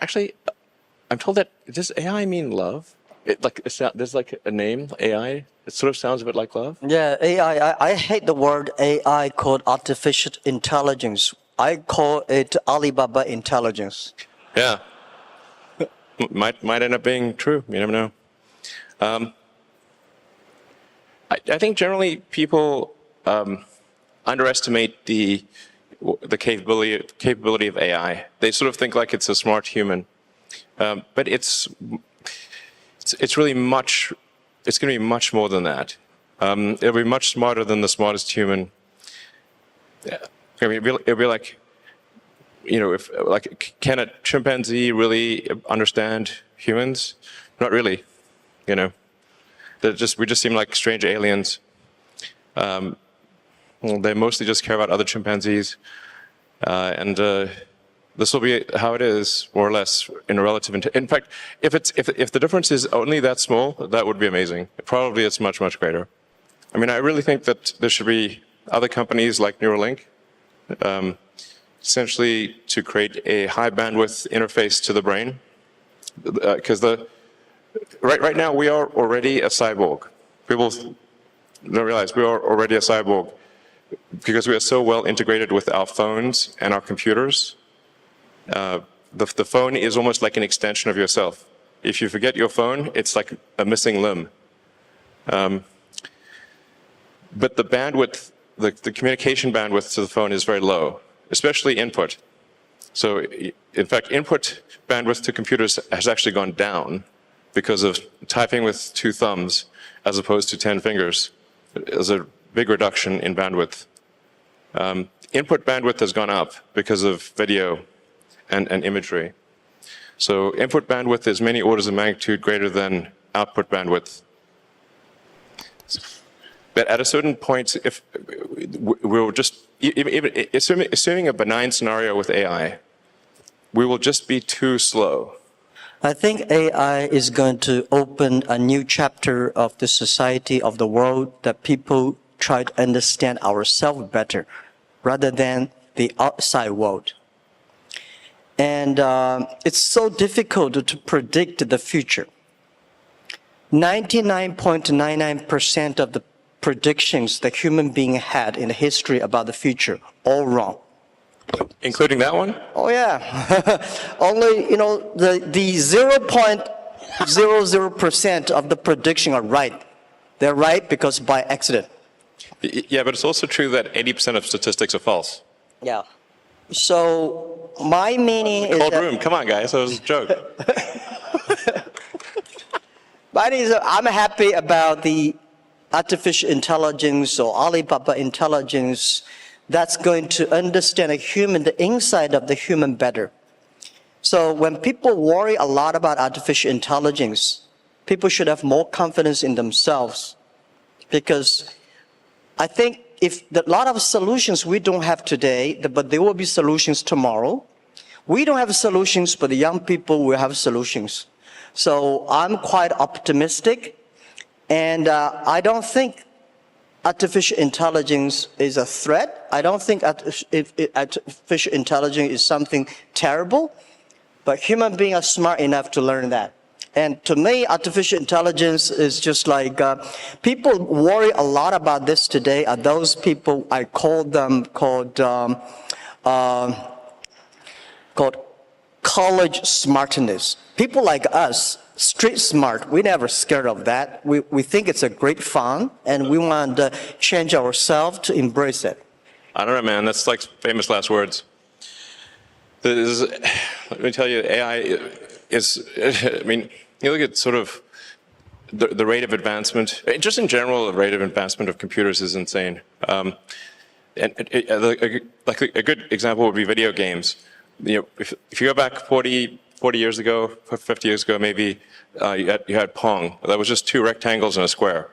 Actually, I'm told that, does AI mean love? There's like a name, AI. It sort of sounds a bit like love. Yeah, AI. I hate the word AI called artificial intelligence. I call it Alibaba intelligence. Yeah. Might end up being true. You never know. I think generally people underestimate the capability of AI. They sort of think like it's a smart human, but it's really much. It's going to be much more than that. It'll be much smarter than the smartest human. I mean, it'll be like, if can a chimpanzee really understand humans? Not really. We just seem like strange aliens. They mostly just care about other chimpanzees, and this will be how it is, more or less, in a relative. In fact, if the difference is only that small, that would be amazing. Probably it's much greater. I mean, I really think that there should be other companies like Neuralink, essentially to create a high bandwidth interface to the brain, because right now we are already a cyborg. People don't realize we are already a cyborg because we are so well integrated with our phones and our computers. The phone is almost like an extension of yourself. If you forget your phone, it's like a missing limb. But the bandwidth, the communication bandwidth to the phone is very low, especially input. So, in fact, input bandwidth to computers has actually gone down because of typing with 2 thumbs as opposed to 10 fingers. There's a big reduction in bandwidth. Input bandwidth has gone up because of video and imagery. So input bandwidth is many orders of magnitude greater than output bandwidth. But at a certain point, if we'll just, assuming a benign scenario with AI, we will just be too slow. I think AI is going to open a new chapter of the society, of the world, that people try to understand ourselves better rather than the outside world. And it's so difficult to predict the future. 99.99% of the predictions that human being had in the history about the future, all wrong. Including that one? Oh yeah. Only, the 0.00% of the prediction are right. They're right because by accident. Yeah, but it's also true that 80% of statistics are false. Yeah. So my meaning is cold room. Come on, guys. That was a joke. My meaning is I'm happy about the artificial intelligence or Alibaba intelligence that's going to understand the inside of the human better. So when people worry a lot about artificial intelligence, people should have more confidence in themselves, because I think if a lot of solutions we don't have today, but there will be solutions tomorrow. We don't have solutions, but the young people will have solutions. So I'm quite optimistic, and I don't think artificial intelligence is a threat. I don't think artificial intelligence is something terrible, but human beings are smart enough to learn that. And to me, artificial intelligence is just like, people worry a lot about this today are those people, I call them called college smartness. People like us, street smart, we never scared of that. We think it's a great fun, and we want to change ourselves to embrace it. I don't know, man. That's like famous last words. Let me tell you, AI is, I mean, you look at sort of the rate of advancement, just in general, the rate of advancement of computers is insane. And like a good example would be video games. If you go back 40 years ago, 50 years ago, maybe, you had Pong. That was just 2 rectangles and a square.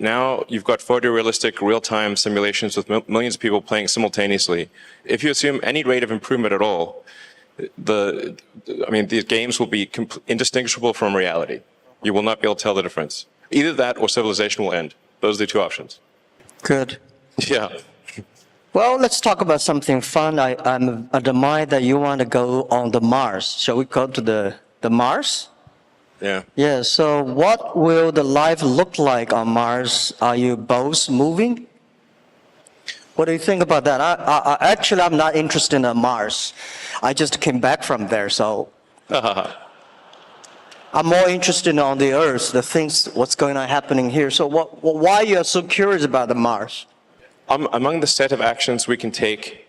Now you've got photorealistic real-time simulations with millions of people playing simultaneously. If you assume any rate of improvement at all, these games will be indistinguishable from reality. You will not be able to tell the difference. Either that or civilization will end. Those are the 2 options. Good. Yeah. Well, let's talk about something fun. I admire that you want to go on the Mars. Shall we go to the Mars? Yeah. Yeah, so what will the life look like on Mars? Are you both moving? What do you think about that? Actually, I'm not interested in Mars. I just came back from there, so I'm more interested on the Earth, the things, what's going on happening here. So why you are so curious about the Mars? Among the set of actions we can take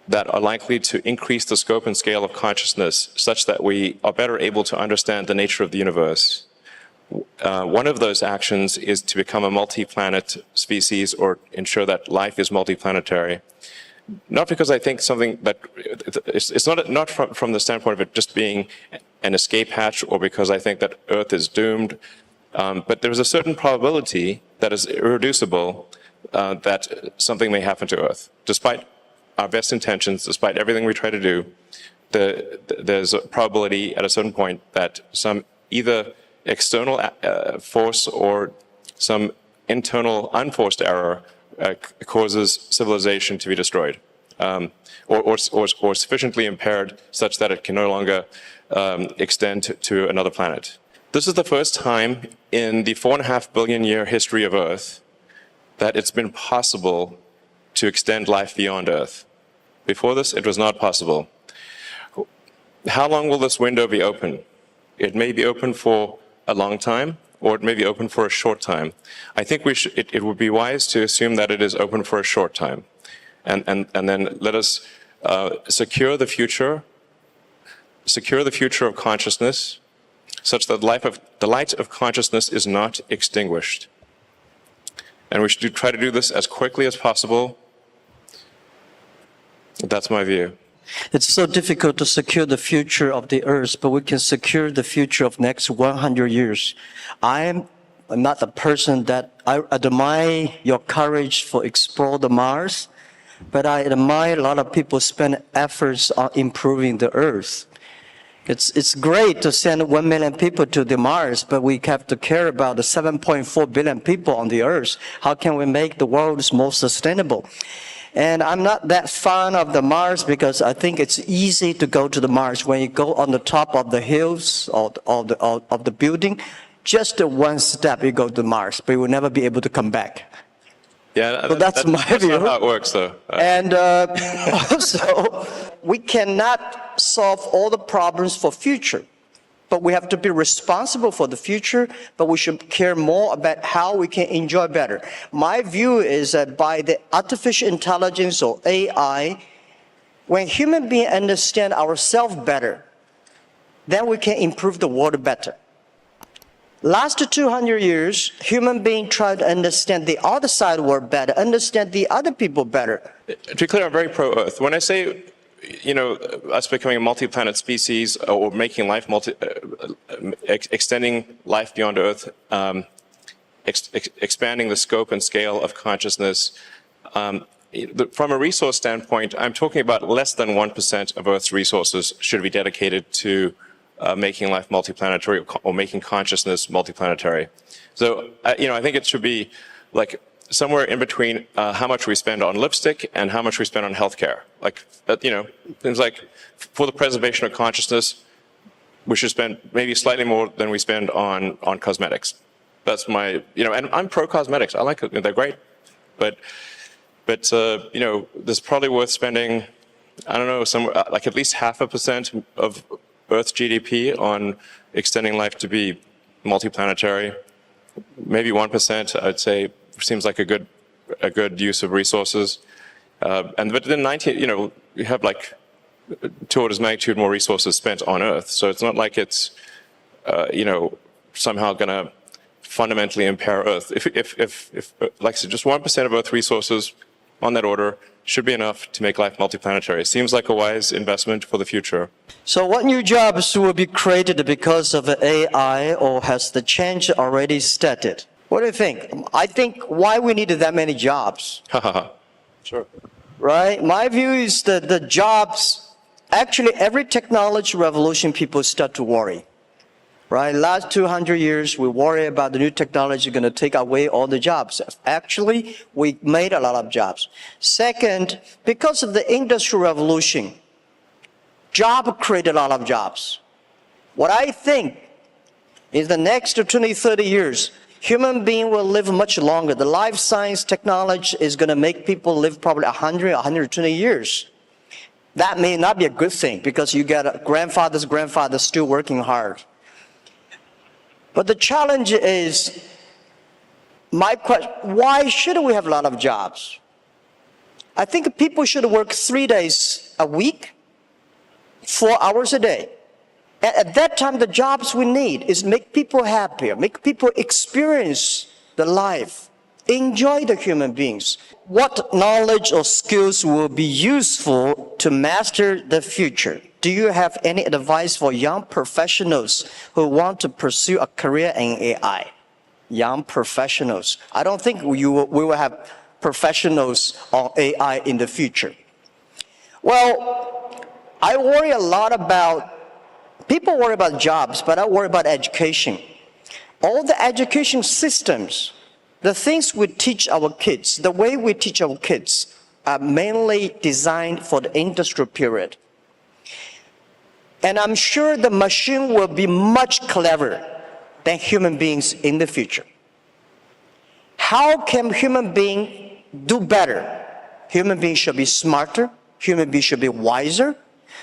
that are likely to increase the scope and scale of consciousness such that we are better able to understand the nature of the universe. One of those actions is to become a multi-planet species or ensure that life is multiplanetary. Not because I think something that, it's not from the standpoint of it just being an escape hatch or because I think that Earth is doomed, but there's a certain probability that is irreducible that something may happen to Earth. Despite our best intentions, despite everything we try to do, there's a probability at a certain point that some either external force or some internal unforced error causes civilization to be destroyed, or sufficiently impaired such that it can no longer extend to another planet. This is the first time in the 4.5 billion year history of Earth that it's been possible to extend life beyond Earth. Before this, it was not possible. How long will this window be open? It may be open for a long time, or it may be open for a short time. I think it would be wise to assume that it is open for a short time. And then let us secure the future of consciousness such that the light of consciousness is not extinguished. And we should try to do this as quickly as possible. That's my view. It's so difficult to secure the future of the Earth, but we can secure the future of next 100 years. I'm not the person that I admire your courage for explore the Mars, but I admire a lot of people spend efforts on improving the Earth. It's great to send 1 million people to the Mars, but we have to care about the 7.4 billion people on the Earth. How can we make the world more sustainable? And I'm not that fan of the Mars because I think it's easy to go to the Mars. When you go on the top of the hills of the building, just one step you go to Mars, but you will never be able to come back. Yeah, so that's my view. That's not how it works, though. And also, we cannot solve all the problems for future, but we have to be responsible for the future, but we should care more about how we can enjoy better. My view is that by the artificial intelligence or AI, when human beings understand ourselves better, then we can improve the world better. Last 200 years, human beings try to understand the other side of the world better, understand the other people better. To be clear, I'm very pro-Earth. When I say, us becoming a multi-planet species or making life extending life beyond Earth, expanding the scope and scale of consciousness, from a resource standpoint, I'm talking about less than 1% of Earth's resources should be dedicated to making life multiplanetary or making consciousness multiplanetary. So, I think it should be like somewhere in between how much we spend on lipstick and how much we spend on healthcare. Like, things like for the preservation of consciousness, we should spend maybe slightly more than we spend on cosmetics. That's my, and I'm pro cosmetics. I like it. They're great. But there's probably worth spending, I don't know, somewhere like at least 0.5% of Earth's GDP on extending life to be multiplanetary. Maybe 1%, I'd say, seems like a good use of resources. But then we have like 2 orders of magnitude more resources spent on Earth. So it's not like it's, somehow going to fundamentally impair Earth. If like I said, just 1% of Earth resources on that order should be enough to make life multiplanetary. It seems like a wise investment for the future. So what new jobs will be created because of AI, or has the change already started? What do you think? I think why we need that many jobs. Sure. Right? My view is that the jobs, actually every technology revolution, people start to worry. right? Last 200 years, we worry about the new technology going to take away all the jobs. Actually, we made a lot of jobs. Second, because of the Industrial Revolution, job created a lot of jobs. What I think is the next 20, 30 years, human being will live much longer. The life science technology is going to make people live probably 100, 120 years. That may not be a good thing because you get grandfather's grandfather still working hard. But the challenge is, my question, why should we have a lot of jobs? I think people should work 3 days a week, 4 hours a day. And at that time, the jobs we need is make people happier, make people experience the life, enjoy the human beings. What knowledge or skills will be useful to master the future? Do you have any advice for young professionals who want to pursue a career in AI? Young professionals. I don't think we will have professionals on AI in the future. Well, I worry a lot about, people worry about jobs, but I worry about education. All the education systems, the things we teach our kids, the way we teach our kids are mainly designed for the industrial period. And I'm sure the machine will be much cleverer than human beings in the future. How can human beings do better? Human beings should be smarter. Human beings should be wiser.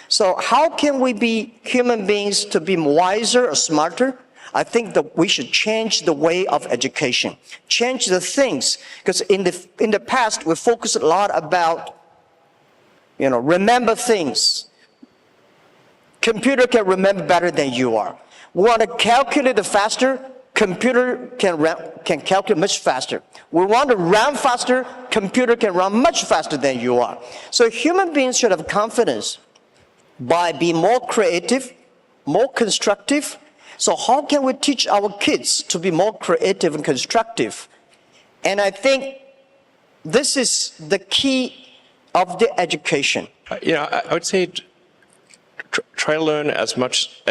So how can we be human beings to be wiser or smarter? I think that we should change the way of education, change the things, because in the past we focused a lot about, remember things. Computer can remember better than you are. We want to calculate faster. Computer can calculate much faster. We want to run faster. Computer can run much faster than you are. So human beings should have confidence by being more creative, more constructive. So how can we teach our kids to be more creative and constructive? And I think this is the key of the education. I would say try to learn as much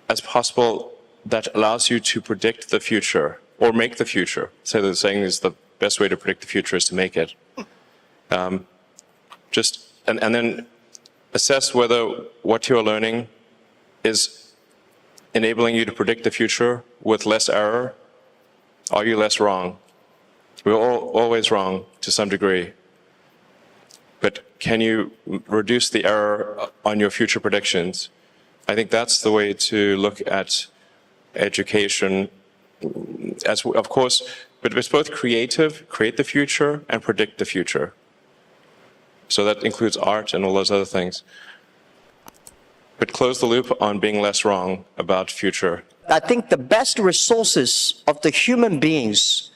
as possible that allows you to predict the future or make the future. So they're saying is the best way to predict the future is to make it. And then assess whether what you're learning is enabling you to predict the future with less error. Are you less wrong? We're always wrong to some degree. But can you reduce the error on your future predictions? I think that's the way to look at education. As of course, but it's both creative, create the future, and predict the future. So that includes art and all those other things. But close the loop on being less wrong about future. I think the best resources of the human beings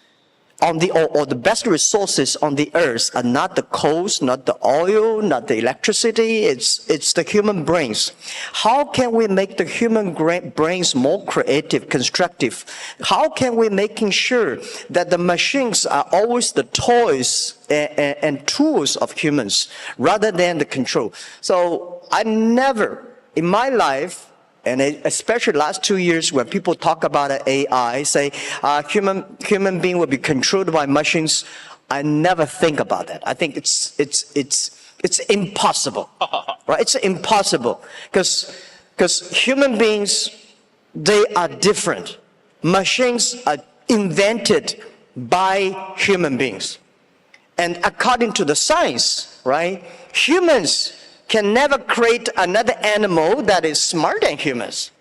on the best resources on the earth are not the coals, not the oil, not the electricity, it's the human brains. How can we make the human brains more creative, constructive? How can we making sure that the machines are always the toys and tools of humans rather than the control? So I never, in my life, and especially last 2 years when people talk about AI, say human being will be controlled by machines, I never think about that. I think it's impossible, right? It's impossible because human beings, they are different. Machines are invented by human beings. And according to the science, right, humans can never create another animal that is smarter than humans.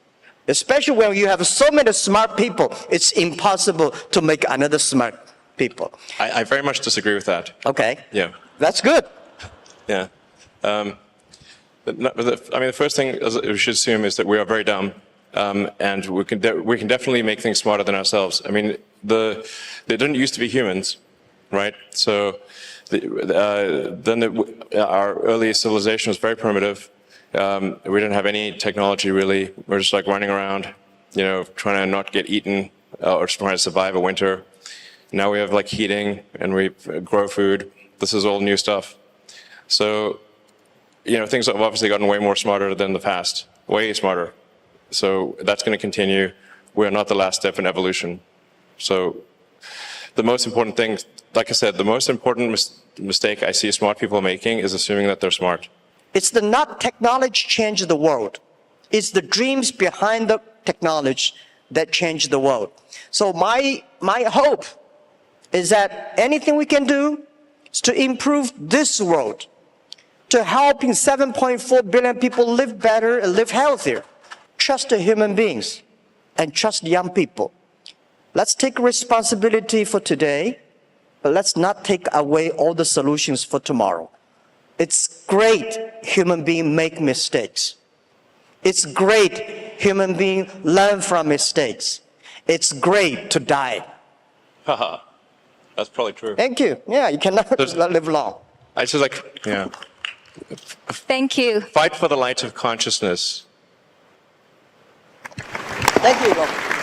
Especially when you have so many smart people, it's impossible to make another smart people. I very much disagree with that. Okay. Yeah. That's good. Yeah. The first thing we should assume is that we are very dumb, and we can definitely make things smarter than ourselves. I mean, they didn't used to be humans, right? So our early civilization was very primitive. We didn't have any technology really. We're just like running around, trying to not get eaten or just trying to survive a winter. Now we have like heating and we grow food. This is all new stuff. So, things have obviously gotten way more smarter than the past, way smarter. So that's going to continue. We're not the last step in evolution. So the most important thing, like I said, the most important mistake I see smart people making is assuming that they're smart. It's the not technology change the world. It's the dreams behind the technology that change the world. So my hope is that anything we can do is to improve this world, to helping 7.4 billion people live better and live healthier. Trust the human beings and trust young people. Let's take responsibility for today, but let's not take away all the solutions for tomorrow. It's great human beings make mistakes. It's great human beings learn from mistakes. It's great to die. Haha, that's probably true. Thank you. Yeah, you cannot live long. I just like, yeah. Thank you. Fight for the light of consciousness. Thank you, Rohn.